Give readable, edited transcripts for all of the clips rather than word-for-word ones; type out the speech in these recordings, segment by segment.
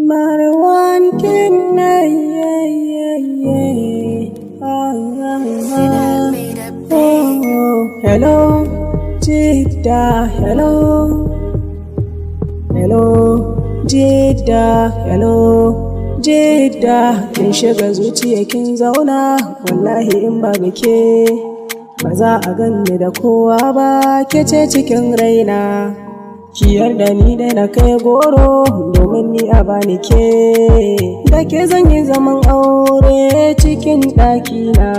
Marwan King, hello, Jidda, hello, Jidda, hello, Jidda, kin shiga zuciya kin zauna, wallahi in babu ke, ba za a ganni da kowa ba, ke ce cikin raina. Ki yarda ni da na kai goro domin ni a bani ke, da ke zan yi zaman aure cikin ɗakina.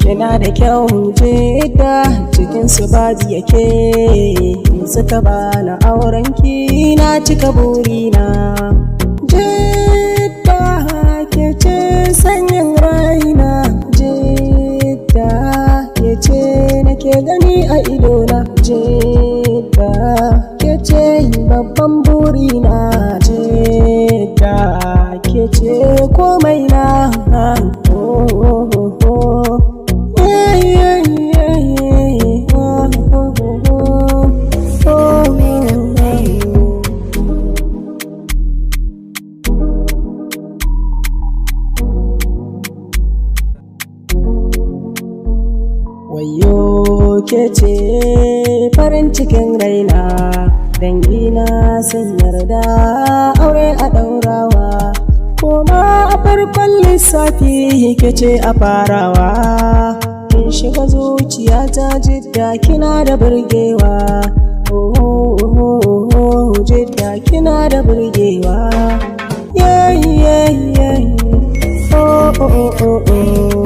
Kina da kyau Jidda, cikin su babu yake, in suka bani auren ki na cika burina. Jidda ke ce sanyin raina, Jidda ke ce nake gani a idona, Jidda ke ce babban burina, Jidda ke ce komai na. Wayo ke ce farin cikin raina, dangina sun yarda aure a ɗaurawa, kuma a farkon lissafi ke ce a farawa. Kin shiga zuciyata Jidda, kina da burgewa, Jidda kina da burgewa, yeah, yeah, yeah. Oh, oh, oh, oh, oh.